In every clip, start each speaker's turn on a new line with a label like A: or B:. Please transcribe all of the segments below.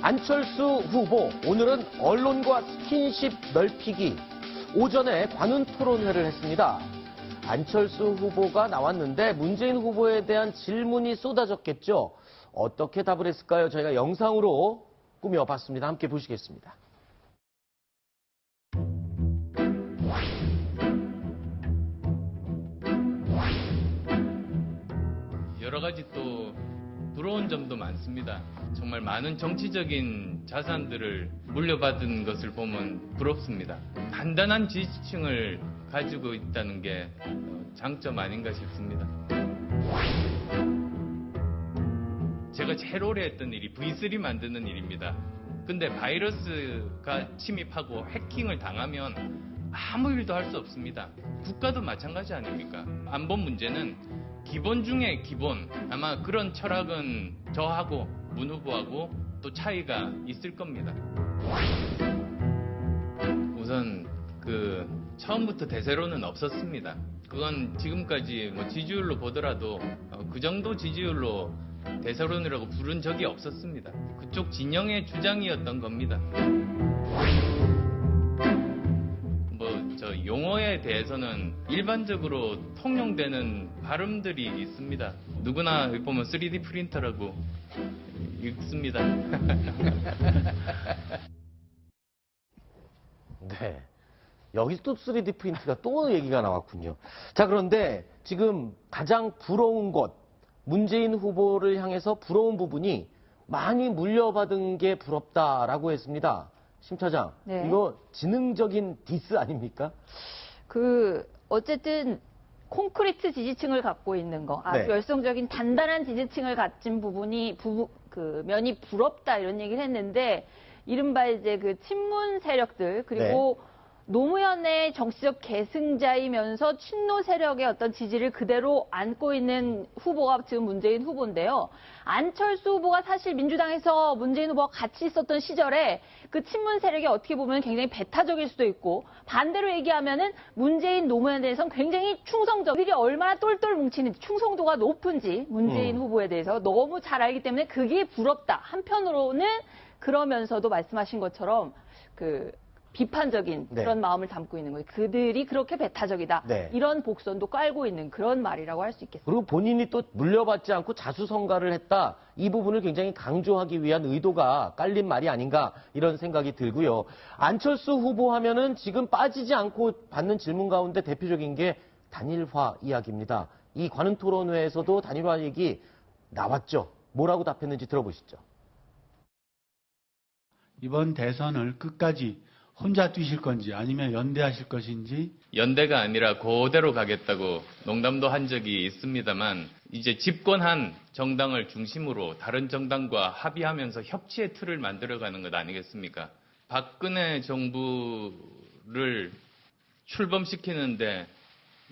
A: 안철수 후보, 오늘은 언론과 스킨십 넓히기. 오전에 관훈 토론회를 했습니다. 안철수 후보가 나왔는데 문재인 후보에 대한 질문이 쏟아졌겠죠. 어떻게 답을 했을까요? 저희가 영상으로 꾸며봤습니다. 함께 보시겠습니다.
B: 여러 가지 또 부러운 점도 많습니다. 정말 많은 정치적인 자산들을 물려받은 것을 보면 부럽습니다. 단단한 지지층을 가지고 있다는 게 장점 아닌가 싶습니다. 제가 제일 오래 했던 일이 V3 만드는 일입니다. 근데 바이러스가 침입하고 해킹을 당하면 아무 일도 할 수 없습니다. 국가도 마찬가지 아닙니까? 안보 문제는 기본 중에 기본. 아마 그런 철학은 저하고 문 후보하고 또 차이가 있을 겁니다. 우선 처음부터 대세로는 없었습니다. 그건 지금까지 지지율로 보더라도 그 정도 지지율로 대세론이라고 부른 적이 없었습니다. 그쪽 진영의 주장이었던 겁니다. 용어에 대해서는 일반적으로 통용되는 발음들이 있습니다. 누구나 보면 3D 프린터라고 읽습니다.
A: 네. 여기 또 3D 프린트가 또 얘기가 나왔군요. 자, 그런데 지금 가장 부러운 것, 문재인 후보를 향해서 부러운 부분이 많이 물려받은 게 부럽다라고 했습니다. 심 차장,
C: 네.
A: 이거 지능적인 디스 아닙니까?
C: 어쨌든 콘크리트 지지층을 갖고 있는 거,
A: 네.
C: 열성적인 단단한 지지층을 가진 면이 부럽다 이런 얘기를 했는데, 이른바 이제 친문 세력들, 그리고 노무현의 정치적 계승자이면서 친노 세력의 어떤 지지를 그대로 안고 있는 후보가 지금 문재인 후보인데요. 안철수 후보가 사실 민주당에서 문재인 후보와 같이 있었던 시절에 그 친문 세력이 어떻게 보면 굉장히 배타적일 수도 있고, 반대로 얘기하면은 문재인 노무현에 대해서는 굉장히 충성적들이 얼마나 똘똘 뭉치는지, 충성도가 높은지 문재인 후보에 대해서 너무 잘 알기 때문에 그게 부럽다. 한편으로는 그러면서도 말씀하신 것처럼 비판적인 그런 마음을 담고 있는 거예요. 그들이 그렇게 배타적이다. 이런 복선도 깔고 있는 그런 말이라고 할 수 있겠습니다.
A: 그리고 본인이 또 물려받지 않고 자수성가를 했다. 이 부분을 굉장히 강조하기 위한 의도가 깔린 말이 아닌가 이런 생각이 들고요. 안철수 후보 하면은 지금 빠지지 않고 받는 질문 가운데 대표적인 게 단일화 이야기입니다. 이 관훈 토론회에서도 단일화 얘기 나왔죠. 뭐라고 답했는지 들어보시죠.
D: 이번 대선을 끝까지 혼자 뛰실 건지 아니면 연대하실 것인지.
B: 연대가 아니라 그대로 가겠다고 농담도 한 적이 있습니다만, 이제 집권한 정당을 중심으로 다른 정당과 합의하면서 협치의 틀을 만들어가는 것 아니겠습니까? 박근혜 정부를 출범시키는데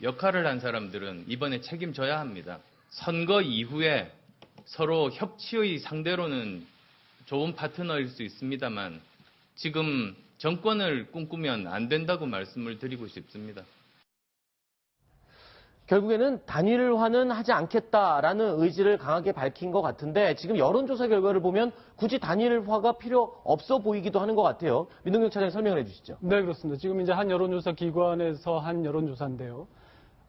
B: 역할을 한 사람들은 이번에 책임져야 합니다. 선거 이후에 서로 협치의 상대로는 좋은 파트너일 수 있습니다만, 지금 정권을 꿈꾸면 안 된다고 말씀을 드리고 싶습니다.
A: 결국에는 단일화는 하지 않겠다라는 의지를 강하게 밝힌 것 같은데, 지금 여론조사 결과를 보면 굳이 단일화가 필요 없어 보이기도 하는 것 같아요. 민동경 차장님 설명을 해주시죠.
E: 네, 그렇습니다. 지금 이제 한 여론조사 기관에서 한 여론조사인데요.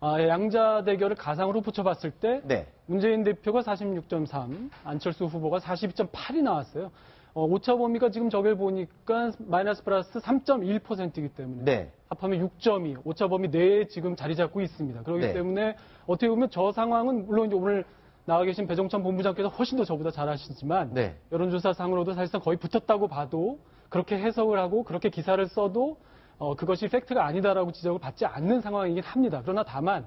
E: 양자 대결을 가상으로 붙여봤을 때 문재인 대표가 46.3, 안철수 후보가 42.8이 나왔어요. 오차 범위가 지금 저걸 보니까 마이너스 플러스 3.1%이기 때문에 합하면 6.2, 오차 범위 내에 지금 자리 잡고 있습니다. 그렇기 때문에 어떻게 보면 저 상황은 물론 이제 오늘 나와 계신 배종찬 본부장께서 훨씬 더 저보다 잘 아시지만 여론조사상으로도 사실상 거의 붙었다고 봐도, 그렇게 해석을 하고 그렇게 기사를 써도 그것이 팩트가 아니다라고 지적을 받지 않는 상황이긴 합니다. 그러나 다만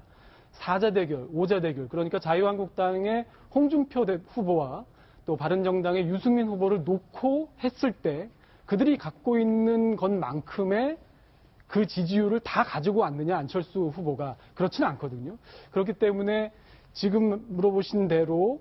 E: 4자 대결, 5자 대결, 그러니까 자유한국당의 홍준표 후보와 또 바른정당의 유승민 후보를 놓고 했을 때 그들이 갖고 있는 것만큼의 그 지지율을 다 가지고 왔느냐, 안철수 후보가. 그렇지는 않거든요. 그렇기 때문에 지금 물어보신 대로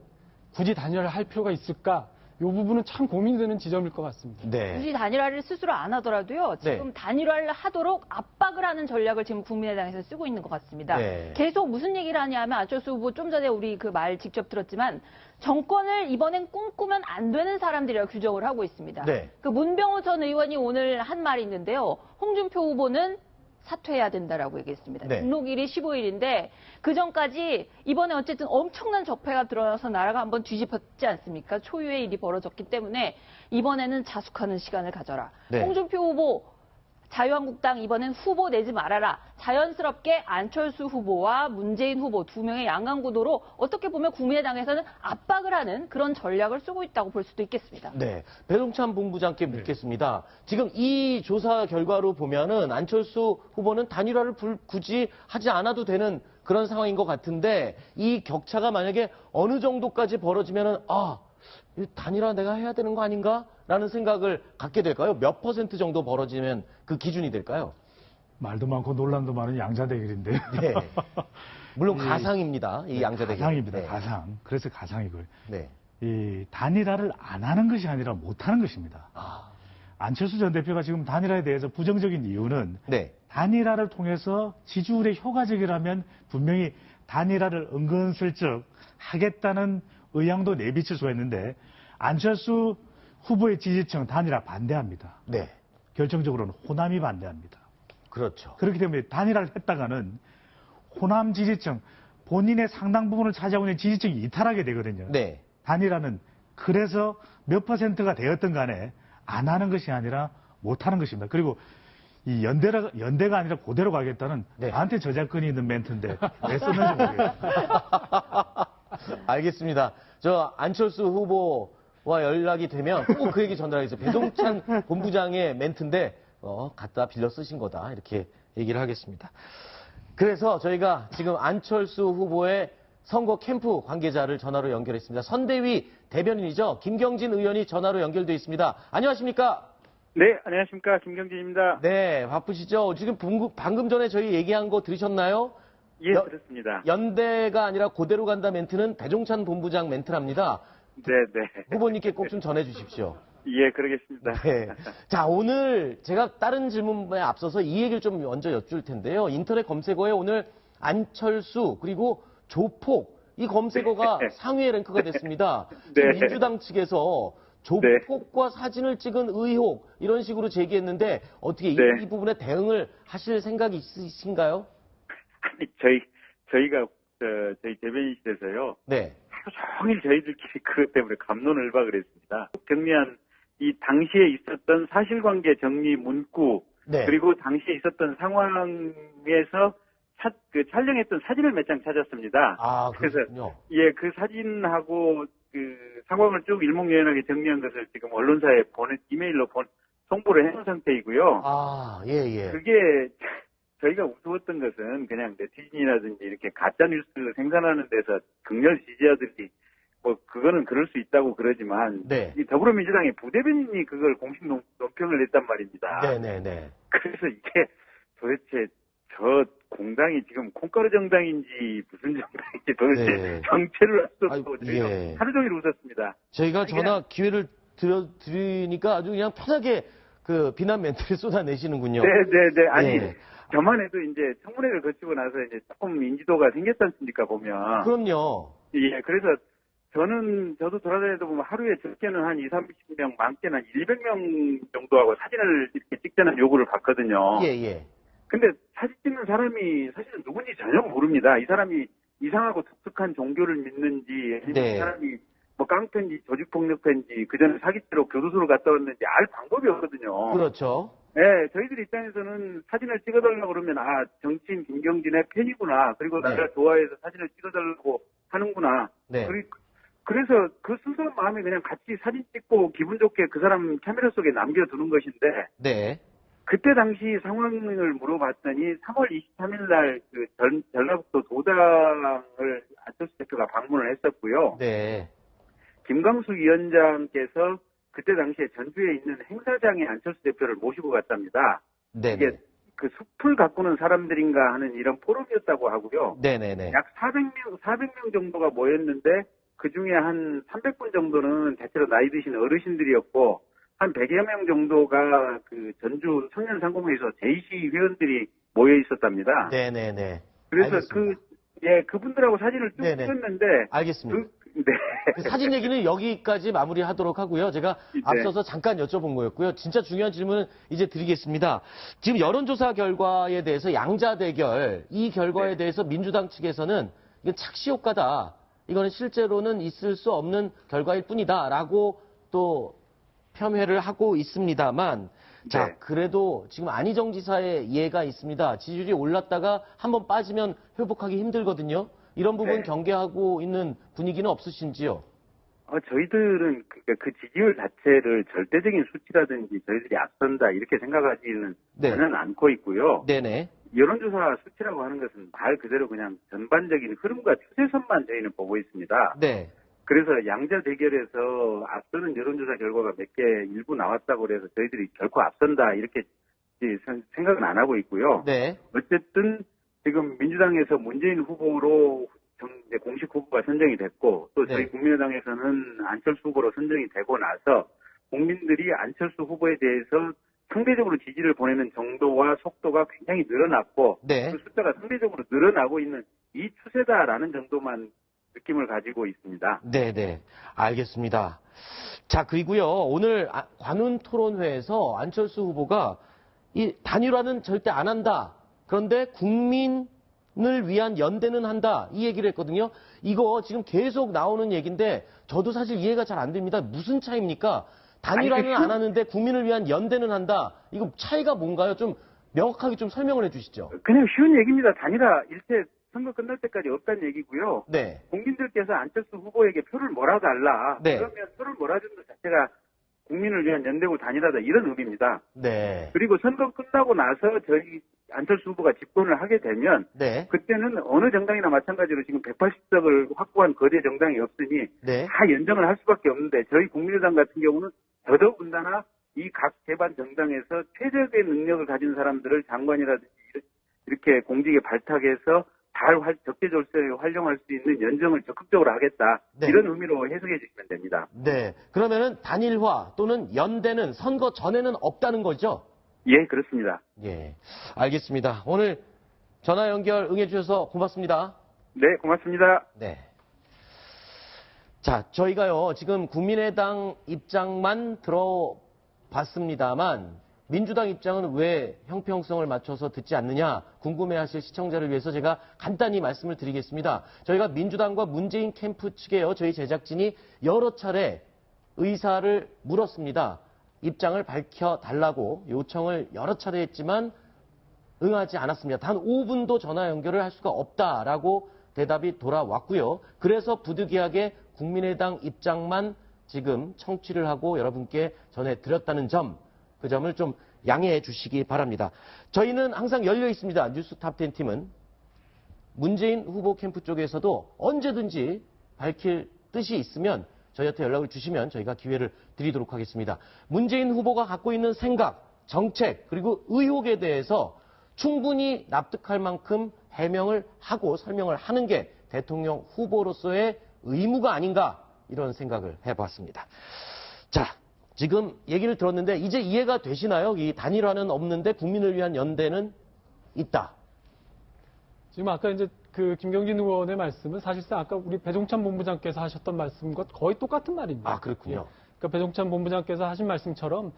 E: 굳이 단일화를 할 필요가 있을까? 이 부분은 참 고민이 되는 지점일 것 같습니다.
A: 네.
C: 굳이 단일화를 스스로 안 하더라도요. 지금 단일화를 하도록 압박을 하는 전략을 지금 국민의당에서 쓰고 있는 것 같습니다.
A: 네.
C: 계속 무슨 얘기를 하냐면 안철수 후보 좀 전에 우리 그 말 직접 들었지만 정권을 이번엔 꿈꾸면 안 되는 사람들이라고 규정을 하고 있습니다.
A: 네.
C: 그 문병호 전 의원이 오늘 한 말이 있는데요. 홍준표 후보는 사퇴해야 된다라고 얘기했습니다.
A: 네.
C: 등록일이 15일인데 그 전까지 이번에 어쨌든 엄청난 적폐가 들어서 나라가 한번 뒤집혔지 않습니까? 초유의 일이 벌어졌기 때문에 이번에는 자숙하는 시간을 가져라.
A: 네.
C: 홍준표 후보 자유한국당 이번엔 후보 내지 말아라. 자연스럽게 안철수 후보와 문재인 후보 두 명의 양강구도로 어떻게 보면 국민의당에서는 압박을 하는 그런 전략을 쓰고 있다고 볼 수도 있겠습니다.
A: 네. 배종찬 본부장께 묻겠습니다. 지금 이 조사 결과로 보면은 안철수 후보는 단일화를 굳이 하지 않아도 되는 그런 상황인 것 같은데 이 격차가 만약에 어느 정도까지 벌어지면은 이 단일화 내가 해야 되는 거 아닌가? 라는 생각을 갖게 될까요? 몇 % 정도 벌어지면 그 기준이 될까요?
F: 말도 많고 논란도 많은 양자 대결인데요.
A: 네. 물론 가상입니다. 이 양자 대결.
F: 가상입니다.
A: 네.
F: 가상. 그래서 가상이고요.
A: 네.
F: 이 단일화를 안 하는 것이 아니라 못 하는 것입니다. 안철수 전 대표가 지금 단일화에 대해서 부정적인 이유는
A: 네.
F: 단일화를 통해서 지지율에 효과적이라면 분명히 단일화를 은근슬쩍 하겠다는 의향도 내비칠 수가 있는데 안철수 후보의 지지층 단일화 반대합니다.
A: 네.
F: 결정적으로는 호남이 반대합니다.
A: 그렇죠.
F: 그렇기 때문에 단일화를 했다가는 호남 지지층, 본인의 상당 부분을 차지하고 있는 지지층이 이탈하게 되거든요.
A: 네.
F: 단일화는 그래서 몇 %가 되었든 간에 안 하는 것이 아니라 못 하는 것입니다. 그리고 이 연대가 아니라 그대로 가겠다는
A: 네.
F: 나한테 저작권이 있는 멘트인데 왜 썼는지 모르겠어요.
A: 알겠습니다. 저 안철수 후보와 연락이 되면 꼭 그 얘기 전달하겠습니다. 배종찬 본부장의 멘트인데 갖다 빌려 쓰신 거다 이렇게 얘기를 하겠습니다. 그래서 저희가 지금 안철수 후보의 선거 캠프 관계자를 전화로 연결했습니다. 선대위 대변인이죠. 김경진 의원이 전화로 연결돼 있습니다. 안녕하십니까?
G: 네, 안녕하십니까. 김경진입니다.
A: 네, 바쁘시죠? 지금 방금 전에 저희 얘기한 거 들으셨나요?
G: 예, 들었습니다.
A: 연대가 아니라 그대로 간다 멘트는 배종찬 본부장 멘트랍니다.
G: 네, 네.
A: 후보님께 꼭 좀 전해주십시오.
G: 예, 그러겠습니다.
A: 네. 자, 오늘 제가 다른 질문에 앞서서 이 얘기를 좀 먼저 여쭐 텐데요. 인터넷 검색어에 오늘 안철수 그리고 조폭 이 검색어가 상위에 랭크가 됐습니다. 지금
G: 네.
A: 민주당 측에서 조폭과 사진을 찍은 의혹 이런 식으로 제기했는데 어떻게
G: 네.
A: 이 부분에 대응을 하실 생각이 있으신가요?
G: 아니, 저희가 저희 대변인실에서요.
A: 네.
G: 하루 종일 저희들끼리 그것 때문에 감론을박을 했습니다. 정리한 이 당시에 있었던 사실관계 정리 문구
A: 네.
G: 그리고 당시에 있었던 상황에서 촬영했던 사진을 몇 장 찾았습니다.
A: 아,
G: 그래서
A: 그렇군요.
G: 예, 그 사진하고 그 상황을 쭉 일목요연하게 정리한 것을 지금 언론사에 이메일로 송부를 해놓은 상태이고요.
A: 아, 예, 예.
G: 그게 저희가 우스웠던 것은 그냥 네티즌이라든지 이렇게 가짜 뉴스를 생산하는 데서 극렬 지지자들이 뭐 그거는 그럴 수 있다고 그러지만
A: 네.
G: 이 더불어민주당의 부대변인이 그걸 공식 논평을 냈단 말입니다.
A: 네네네.
G: 그래서 이게 도대체 저 공당이 지금 콩가루 정당인지 무슨 정당인지 도대체
A: 네.
G: 정체를 알 수
A: 아이고,
G: 없고 저희가
A: 예.
G: 하루 종일 웃었습니다.
A: 저희가
G: 그냥-
A: 전화 기회를 드리니까 아주 그냥 편하게 그 비난 멘트를 쏟아내시는군요.
G: 네네네. 아니
A: 네.
G: 저만 해도 이제 청문회를 거치고 나서 이제 조금 인지도가 생겼지 않습니까 보면.
A: 그럼요.
G: 예, 그래서 저도 돌아다니다 보면 하루에 적게는 한 2,30명, 많게는 한 200명 정도하고 사진을 이렇게 찍자는 요구를 받거든요.
A: 예, 예.
G: 근데 사진 찍는 사람이 사실은 누군지 전혀 모릅니다. 이 사람이 이상하고 독특한 종교를 믿는지, 아니면
A: 네.
G: 이 사람이 뭐 깡패인지 조직폭력배인지, 그 전에 사기죄로 교도소를 갔다 왔는지 알 방법이 없거든요.
A: 그렇죠.
G: 네, 저희들 입장에서는 사진을 찍어달라고 그러면, 정치인 김경진의 팬이구나. 그리고
A: 네.
G: 내가 좋아해서 사진을 찍어달라고 하는구나.
A: 네.
G: 그래서 그 순수한 마음에 그냥 같이 사진 찍고 기분 좋게 그 사람 카메라 속에 남겨두는 것인데,
A: 네.
G: 그때 당시 상황을 물어봤더니 3월 23일 날 그 전라북도 도당을 안철수 대표가 방문을 했었고요.
A: 네.
G: 김광수 위원장께서 그때 당시에 전주에 있는 행사장에 안철수 대표를 모시고 갔답니다.
A: 네.
G: 이게 그 숲을 가꾸는 사람들인가 하는 이런 포럼이었다고 하고요.
A: 네네네.
G: 약 400명 정도가 모였는데 그 중에 한 300분 정도는 대체로 나이 드신 어르신들이었고, 한 100여 명 정도가 그 전주 청년 상공회에서 JC 회원들이 모여 있었답니다.
A: 네네네.
G: 그래서
A: 알겠습니다.
G: 그분들하고 사진을 쭉
A: 네네.
G: 찍었는데,
A: 알겠습니다.
G: 네.
A: 그 사진 얘기는 여기까지 마무리하도록 하고요. 제가
G: 네.
A: 앞서서 잠깐 여쭤본 거였고요. 진짜 중요한 질문은 이제 드리겠습니다. 지금 여론조사 결과에 대해서 양자 대결, 이 결과에
G: 네.
A: 대해서 민주당 측에서는 이건 착시 효과다. 이거는 실제로는 있을 수 없는 결과일 뿐이다라고 또 폄훼를 하고 있습니다만, 자,
G: 네.
A: 그래도 지금 안희정 지사의 예가 있습니다. 지지율이 올랐다가 한번 빠지면 회복하기 힘들거든요. 이런 부분
G: 네.
A: 경계하고 있는 분위기는 없으신지요?
G: 저희들은 그 지지율 자체를 절대적인 수치라든지 저희들이 앞선다 이렇게 생각하지는
A: 네.
G: 전혀 않고 있고요.
A: 네네.
G: 여론조사 수치라고 하는 것은 말 그대로 그냥 전반적인 흐름과 추세선만 저희는 보고 있습니다.
A: 네.
G: 그래서 양자 대결에서 앞서는 여론조사 결과가 몇 개 일부 나왔다고 그래서 저희들이 결코 앞선다 이렇게 생각은 안 하고 있고요.
A: 네.
G: 어쨌든 지금 민주당에서 문재인 후보로 이제 공식 후보가 선정이 됐고 또 저희
A: 네.
G: 국민의당에서는 안철수 후보로 선정이 되고 나서 국민들이 안철수 후보에 대해서 상대적으로 지지를 보내는 정도와 속도가 굉장히 늘어났고
A: 네.
G: 그 숫자가 상대적으로 늘어나고 있는 이 추세다라는 정도만 느낌을 가지고 있습니다.
A: 네네. 알겠습니다. 자, 그리고요. 오늘 관훈 토론회에서 안철수 후보가 이 단일화는 절대 안 한다. 그런데 국민을 위한 연대는 한다. 이 얘기를 했거든요. 이거 지금 계속 나오는 얘기인데 저도 사실 이해가 잘 안 됩니다. 무슨 차이입니까? 단일화는 안 하는데 국민을 위한 연대는 한다. 이거 차이가 뭔가요? 좀 명확하게 좀 설명을 해 주시죠.
G: 그냥 쉬운 얘기입니다. 단일화 일체 선거 끝날 때까지 없다는 얘기고요.
A: 네.
G: 국민들께서 안철수 후보에게 표를 몰아달라.
A: 네.
G: 그러면 표를 몰아주는 것 자체가 국민을 위한 연대고 단일화다 이런 의미입니다.
A: 네.
G: 그리고 선거 끝나고 나서 저희 안철수 후보가 집권을 하게 되면
A: 네.
G: 그때는 어느 정당이나 마찬가지로 지금 180석을 확보한 거대 정당이 없으니
A: 네.
G: 다 연정을 할 수밖에 없는데 저희 국민의당 같은 경우는 더더군다나 이 각 개반 정당에서 최적의 능력을 가진 사람들을 장관이라든지 이렇게 공직에 발탁해서 잘 적재적소에 활용할 수 있는 연정을 적극적으로 하겠다.
A: 네.
G: 이런 의미로 해석해 주시면 됩니다.
A: 네. 그러면은 단일화 또는 연대는 선거 전에는 없다는 거죠?
G: 예, 그렇습니다.
A: 예. 알겠습니다. 오늘 전화 연결 응해주셔서 고맙습니다.
G: 네, 고맙습니다.
A: 네. 자, 저희가요, 지금 국민의당 입장만 들어봤습니다만, 민주당 입장은 왜 형평성을 맞춰서 듣지 않느냐 궁금해하실 시청자를 위해서 제가 간단히 말씀을 드리겠습니다. 저희가 민주당과 문재인 캠프 측에요, 저희 제작진이 여러 차례 의사를 물었습니다. 입장을 밝혀달라고 요청을 여러 차례 했지만 응하지 않았습니다. 단 5분도 전화 연결을 할 수가 없다라고 대답이 돌아왔고요. 그래서 부득이하게 국민의당 입장만 지금 청취를 하고 여러분께 전해드렸다는 점, 그 점을 좀 양해해 주시기 바랍니다. 저희는 항상 열려 있습니다. 뉴스탑10 팀은 문재인 후보 캠프 쪽에서도 언제든지 밝힐 뜻이 있으면 저희한테 연락을 주시면 저희가 기회를 드리도록 하겠습니다. 문재인 후보가 갖고 있는 생각, 정책, 그리고 의혹에 대해서 충분히 납득할 만큼 해명을 하고 설명을 하는 게 대통령 후보로서의 의무가 아닌가 이런 생각을 해봤습니다. 자, 지금 얘기를 들었는데 이제 이해가 되시나요? 이 단일화는 없는데 국민을 위한 연대는 있다.
E: 지금 아까 이제 그 김경진 의원의 말씀은 사실상 아까 우리 배종찬 본부장께서 하셨던 말씀과 거의 똑같은 말입니다.
A: 아, 그렇군요.
E: 예. 그러니까 배종찬 본부장께서 하신 말씀처럼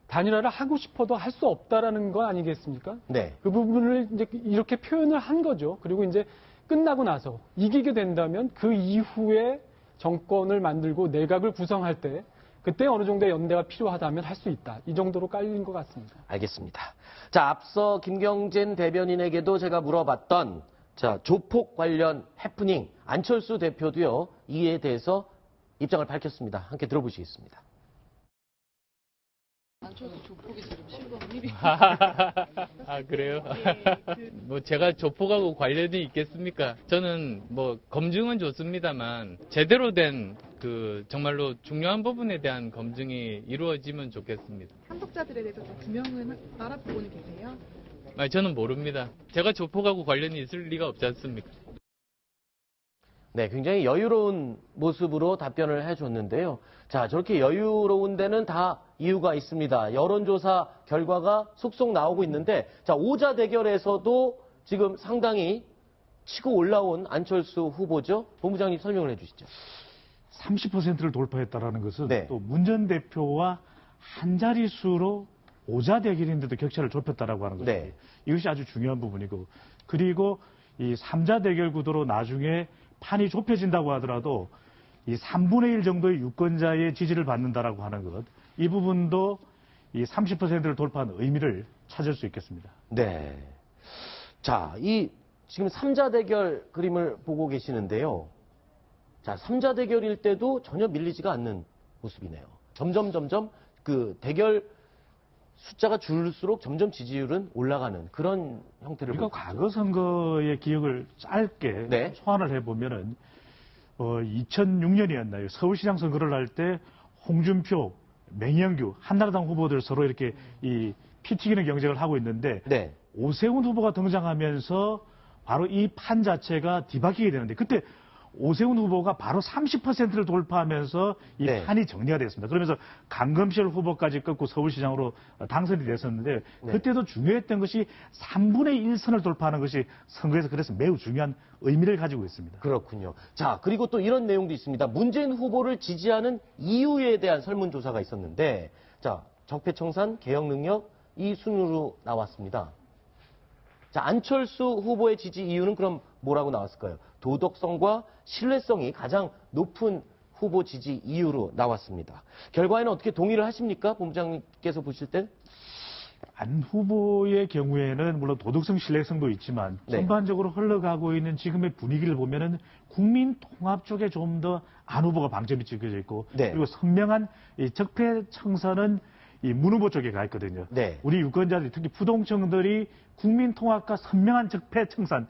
E: 단일화를 하고 싶어도 할 수 없다라는 거 아니겠습니까?
A: 네.
E: 그 부분을 이제 이렇게 표현을 한 거죠. 그리고 이제 끝나고 나서 이기게 된다면 그 이후에 정권을 만들고 내각을 구성할 때 그때 어느 정도의 연대가 필요하다면 할 수 있다. 이 정도로 깔린 것 같습니다.
A: 알겠습니다. 자, 앞서 김경진 대변인에게도 제가 물어봤던 자, 조폭 관련 해프닝 안철수 대표도요. 이에 대해서 입장을 밝혔습니다. 함께 들어보시겠습니다.
H: 안철수 조폭이 지금 실검이
B: 아, 그래요? 뭐 제가 조폭하고 관련이 있겠습니까? 저는 뭐 검증은 좋습니다만 제대로 된 그 정말로 중요한 부분에 대한 검증이 이루어지면 좋겠습니다.
H: 참석자들에 대해서 좀 규명은 알아보고는 계세요?
B: 저는 모릅니다. 제가 조폭하고 관련이 있을 리가 없지 않습니까?
A: 네, 굉장히 여유로운 모습으로 답변을 해줬는데요. 자, 저렇게 여유로운 데는 다 이유가 있습니다. 여론조사 결과가 속속 나오고 있는데, 자, 오자 대결에서도 지금 상당히 치고 올라온 안철수 후보죠. 본부장님 설명을 해주시죠.
F: 30%를 돌파했다라는 것은
A: 네.
F: 또 문 전 대표와 한 자릿수로 오자 대결인데도 격차를 좁혔다라고 하는 거죠.
A: 네.
F: 이것이 아주 중요한 부분이고, 그리고 이 3자 대결 구도로 나중에 판이 좁혀진다고 하더라도 이 3분의 1 정도의 유권자의 지지를 받는다라고 하는 것, 이 부분도 이 30%를 돌파한 의미를 찾을 수 있겠습니다.
A: 네. 자, 이 지금 3자 대결 그림을 보고 계시는데요. 자, 3자 대결일 때도 전혀 밀리지가 않는 모습이네요. 점점 그 대결 숫자가 줄수록 점점 지지율은 올라가는 그런 형태를
F: 우리가
A: 보고 있죠.
F: 과거 선거의 기억을 짧게
A: 네.
F: 소환을 해보면은 2006년이었나요? 서울시장 선거를 할 때 홍준표, 맹영규, 한나라당 후보들 서로 이렇게 이 피 튀기는 경쟁을 하고 있는데
A: 네.
F: 오세훈 후보가 등장하면서 바로 이 판 자체가 뒤바뀌게 되는데 그때 오세훈 후보가 바로 30%를 돌파하면서 이
A: 네.
F: 판이 정리가 됐습니다. 그러면서 강금실 후보까지 꺾고 서울시장으로 당선이 됐었는데
A: 네.
F: 그때도 중요했던 것이 3분의 1선을 돌파하는 것이 선거에서 그래서 매우 중요한 의미를 가지고 있습니다.
A: 그렇군요. 자, 그리고 또 이런 내용도 있습니다. 문재인 후보를 지지하는 이유에 대한 설문조사가 있었는데, 자, 적폐청산, 개혁 능력, 이 순으로 나왔습니다. 자, 안철수 후보의 지지 이유는 그럼 뭐라고 나왔을까요? 도덕성과 신뢰성이 가장 높은 후보 지지 이유로 나왔습니다. 결과에는 어떻게 동의를 하십니까? 본부장님께서 보실 땐?
F: 안 후보의 경우에는 물론 도덕성, 신뢰성도 있지만
A: 네.
F: 전반적으로 흘러가고 있는 지금의 분위기를 보면은 국민 통합 쪽에 좀 더 안 후보가 방점이 찍혀져 있고
A: 네.
F: 그리고 선명한 이 적폐 청산은 이 문 후보 쪽에 가 있거든요.
A: 네.
F: 우리 유권자들이 특히 부동층들이 국민 통합과 선명한 적폐 청산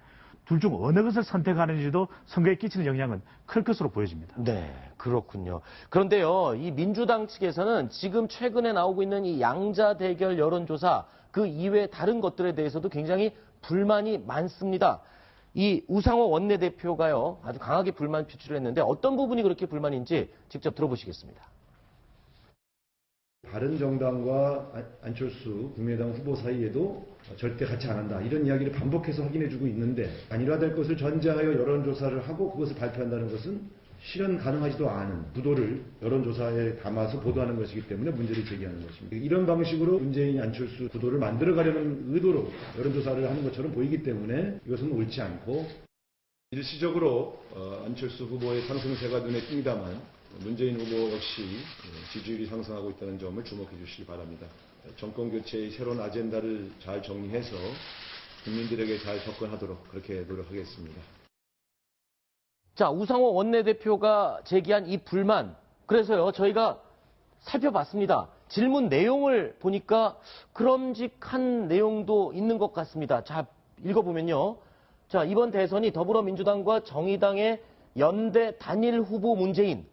F: 둘 중 어느 것을 선택하는지도 선거에 끼치는 영향은 클 것으로 보여집니다.
A: 네, 그렇군요. 그런데요, 이 민주당 측에서는 지금 최근에 나오고 있는 이 양자 대결 여론조사 그 이외 다른 것들에 대해서도 굉장히 불만이 많습니다. 이 우상호 원내대표가요, 아주 강하게 불만 표출을 했는데 어떤 부분이 그렇게 불만인지 직접 들어보시겠습니다.
I: 바른정당과 안철수 국민의당 후보 사이에도 절대 같이 안 한다. 이런 이야기를 반복해서 확인해주고 있는데 단일화될 것을 전제하여 여론조사를 하고 그것을 발표한다는 것은 실현 가능하지도 않은 구도를 여론조사에 담아서 보도하는 것이기 때문에 문제를 제기하는 것입니다. 이런 방식으로 문재인 안철수 구도를 만들어가려는 의도로 여론조사를 하는 것처럼 보이기 때문에 이것은 옳지 않고 일시적으로 안철수 후보의 상승세가 눈에 띕니다만 문재인 후보 역시 지지율이 상승하고 있다는 점을 주목해 주시기 바랍니다. 정권 교체의 새로운 아젠다를 잘 정리해서 국민들에게 잘 접근하도록 그렇게 노력하겠습니다.
A: 자, 우상호 원내대표가 제기한 이 불만, 그래서요, 저희가 살펴봤습니다. 질문 내용을 보니까 그럼직한 내용도 있는 것 같습니다. 자, 읽어보면요. 자, 이번 대선이 더불어민주당과 정의당의 연대 단일 후보 문재인,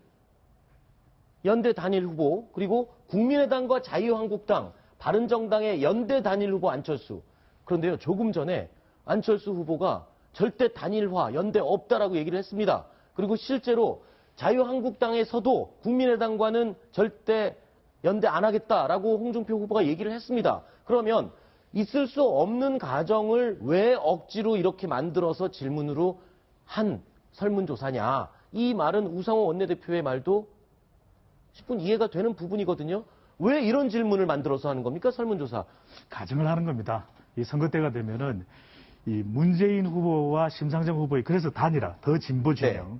A: 연대 단일 후보, 그리고 국민의당과 자유한국당, 바른정당의 연대 단일 후보 안철수. 그런데요, 조금 전에 안철수 후보가 절대 단일화, 연대 없다라고 얘기를 했습니다. 그리고 실제로 자유한국당에서도 국민의당과는 절대 연대 안 하겠다라고 홍준표 후보가 얘기를 했습니다. 그러면 있을 수 없는 가정을 왜 억지로 이렇게 만들어서 질문으로 한 설문조사냐. 이 말은 우상호 원내대표의 말도 10분 이해가 되는 부분이거든요. 왜 이런 질문을 만들어서 하는 겁니까? 설문조사.
F: 가정을 하는 겁니다. 이 선거 때가 되면은 이 문재인 후보와 심상정 후보의 그래서 단일화, 더 진보 진영,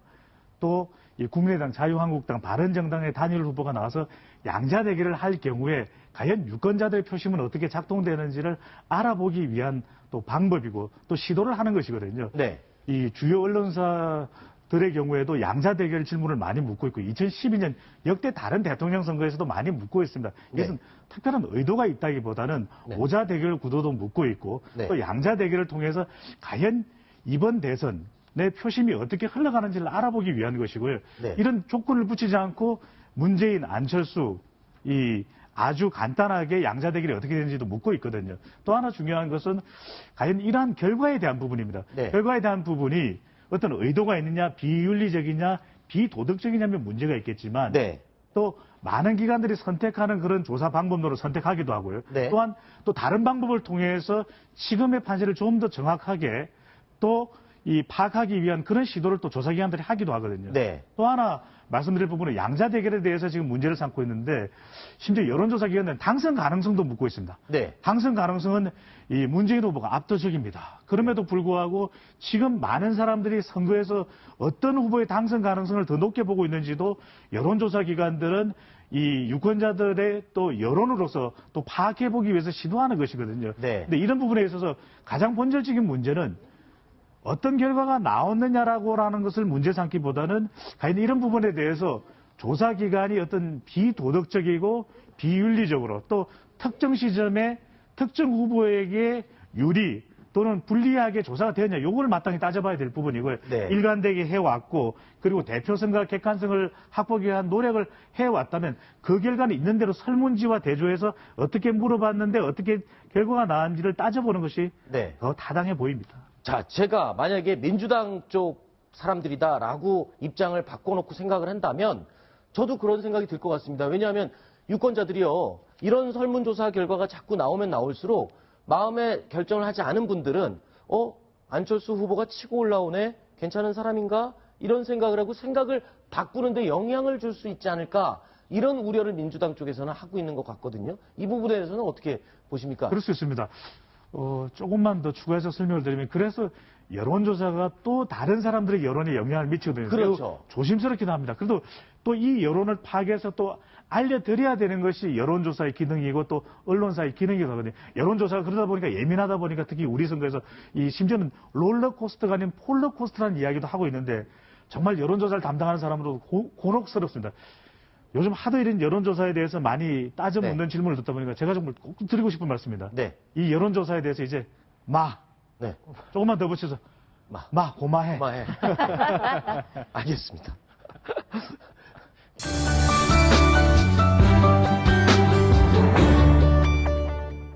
F: 또 이 국민의당, 자유한국당, 바른정당의 단일 후보가 나와서 양자 대결을 할 경우에 과연 유권자들의 표심은 어떻게 작동되는지를 알아보기 위한 또 방법이고 또 시도를 하는 것이거든요.
A: 네.
F: 이 주요 언론사들의 경우에도 양자 대결 질문을 많이 묻고 있고 2012년 역대 다른 대통령 선거에서도 많이 묻고 있습니다. 이것은 특별한 의도가 있다기보다는 오자 대결 구도도 묻고 있고 또 양자 대결을 통해서 과연 이번 대선 내 표심이 어떻게 흘러가는지를 알아보기 위한 것이고요. 이런 조건을 붙이지 않고 문재인, 안철수 이 아주 간단하게 양자 대결이 어떻게 되는지도 묻고 있거든요. 또 하나 중요한 것은 과연 이러한 결과에 대한 부분입니다. 결과에 대한 부분이 어떤 의도가 있느냐, 비윤리적이냐, 비도덕적이냐면 문제가 있겠지만
A: 네.
F: 또 많은 기관들이 선택하는 그런 조사 방법론을 선택하기도 하고요.
A: 네.
F: 또한 또 다른 방법을 통해서 지금의 판세를 좀 더 정확하게 또 이 파악하기 위한 그런 시도를 또 조사기관들이 하기도 하거든요.
A: 네.
F: 또 하나 말씀드릴 부분은 양자 대결에 대해서 지금 문제를 삼고 있는데 심지어 여론조사기관들은 당선 가능성도 묻고 있습니다.
A: 네.
F: 당선 가능성은 이 문재인 후보가 압도적입니다. 그럼에도 불구하고 지금 많은 사람들이 선거에서 어떤 후보의 당선 가능성을 더 높게 보고 있는지도 여론조사기관들은 이 유권자들의 또 여론으로서 또 파악해보기 위해서 시도하는 것이거든요.
A: 네.
F: 근데 이런 부분에 있어서 가장 본질적인 문제는 어떤 결과가 나왔느냐라는 것을 문제 삼기보다는 과연 이런 부분에 대해서 조사기관이 어떤 비도덕적이고 비윤리적으로 또 특정 시점에 특정 후보에게 유리 또는 불리하게 조사가 되었냐, 요걸 마땅히 따져봐야 될 부분이고요.
A: 네.
F: 일관되게 해왔고 그리고 대표성과 객관성을 확보하기 위한 노력을 해왔다면 그 결과는 있는 대로 설문지와 대조해서 어떻게 물어봤는데 어떻게 결과가 나왔는지를 따져보는 것이
A: 네.
F: 더 타당해 보입니다.
A: 자, 제가 만약에 민주당 쪽 사람들이다라고 입장을 바꿔놓고 생각을 한다면 저도 그런 생각이 들 것 같습니다. 왜냐하면 유권자들이요, 이런 설문조사 결과가 자꾸 나오면 나올수록 마음에 결정을 하지 않은 분들은 안철수 후보가 치고 올라오네? 괜찮은 사람인가? 이런 생각을 하고 생각을 바꾸는데 영향을 줄 수 있지 않을까? 이런 우려를 민주당 쪽에서는 하고 있는 것 같거든요. 이 부분에 대해서는 어떻게 보십니까?
F: 그럴 수 있습니다. 조금만 더 추가해서 설명을 드리면 그래서 여론조사가 또 다른 사람들의 여론에 영향을 미치거든요.
A: 그렇죠.
F: 조심스럽기도 합니다. 그래도 또 이 여론을 파악해서 또 알려드려야 되는 것이 여론조사의 기능이고 또 언론사의 기능이기도 하거든요. 여론조사가 그러다 보니까 예민하다 보니까 특히 우리 선거에서 이 심지어는 롤러코스터가 아닌 폴러코스터라는 이야기도 하고 있는데 정말 여론조사를 담당하는 사람으로 곤혹스럽습니다. 요즘 하도 이런 여론조사에 대해서 많이 따져 묻는 질문을 듣다 보니까 제가 정말 꼭 드리고 싶은 말씀입니다.
A: 네.
F: 이 여론조사에 대해서 이제
A: 네.
F: 조금만 더 붙여서 고마해.
A: 고마해. 알겠습니다.